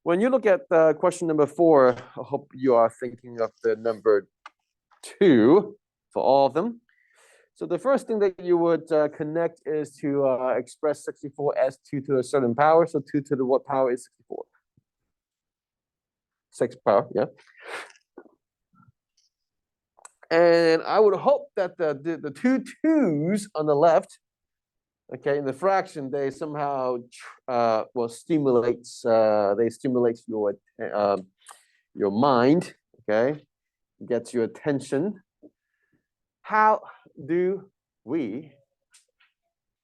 When you look at question number 4, I hope you are thinking of the number 2 for all of them. So the first thing that you would connect is to express 64 as 2 to a certain power. So 2 to the what power is 64? 6 power, yeah. And I would hope that the two 2's on the left, okay, in the fraction, they somehow stimulate your mind, okay, gets your attention. How do we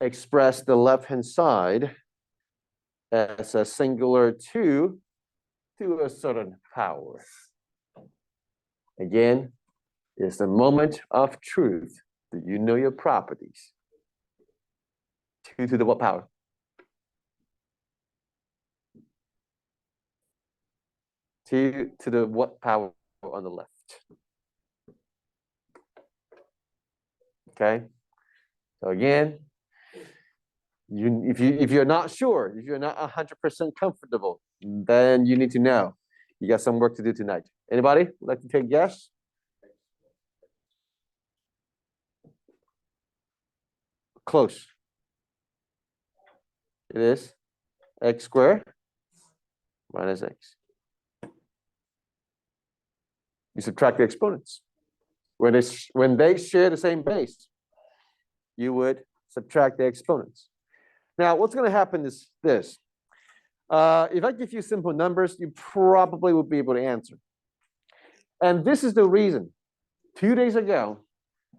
express the left-hand side as a singular 2 to a certain power? Again, it's the moment of truth. Do you know your properties? 2 to the what power? Two to the what power on the left? Okay. So again, if you're not sure, if you're not 100% comfortable, then you need to know. You got some work to do tonight. Anybody would like to take a guess? Close. It is x squared minus x. You subtract the exponents. When they share the same base, you would subtract the exponents. Now, what's going to happen is this. If I give you simple numbers, you probably will be able to answer. And this is the reason. 2 days ago,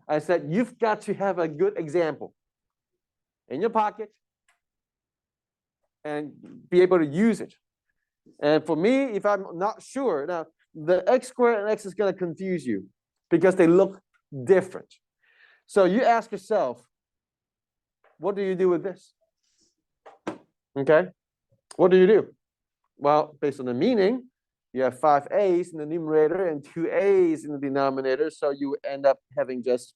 I said you've got to have a good example in your pocket and be able to use it. And for me, if I'm not sure, now the x squared and x is going to confuse you because they look different. So you ask yourself, what do you do with this? Okay, what do you do? Well, based on the meaning, you have 5 a's in the numerator and 2 a's in the denominator, so you end up having just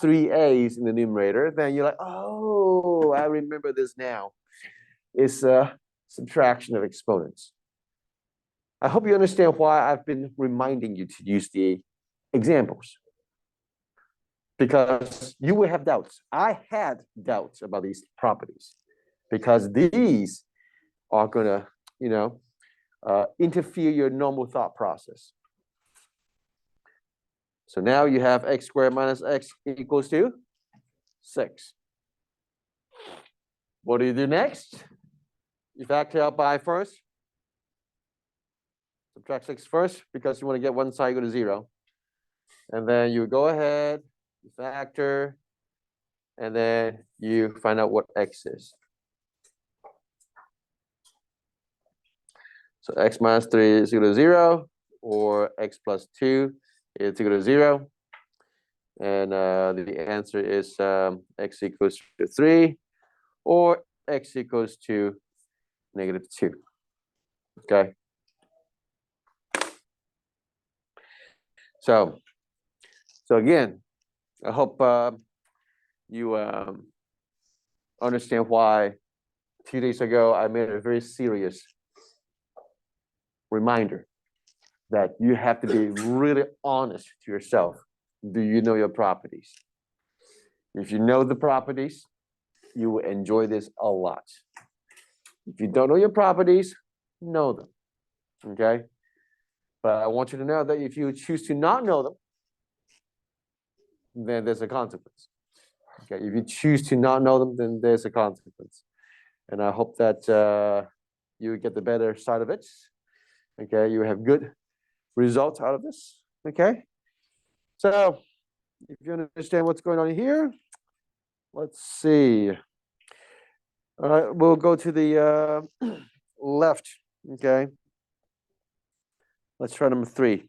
3 a's in the numerator. Then you're like, oh, I remember this now. It's a subtraction of exponents. I hope you understand why I've been reminding you to use the examples, because you will have doubts. I had doubts about these properties because these are going to, interfere your normal thought process. So now you have x squared minus x equals to 6. What do you do next? You factor out by first. Subtract 6 first because you want to get one side equal to 0. And then you go ahead, you factor, and then you find out what x is. So x minus 3 is equal to 0, or x plus 2 is equal to 0. And the answer is x equals to 3, or x equals to -2. Okay. So again, I hope you understand why 2 days ago I made a very serious reminder that you have to be really honest to yourself. Do you know your properties? If you know the properties, you will enjoy this a lot. If you don't know your properties, know them. Okay? But I want you to know that if you choose to not know them, then there's a consequence. Okay? If you choose to not know them, then there's a consequence. And I hope that you get the better side of it. Okay, you have good results out of this. Okay, so if you understand what's going on here, let's see. All right, we'll go to the left. Okay, let's try number 3.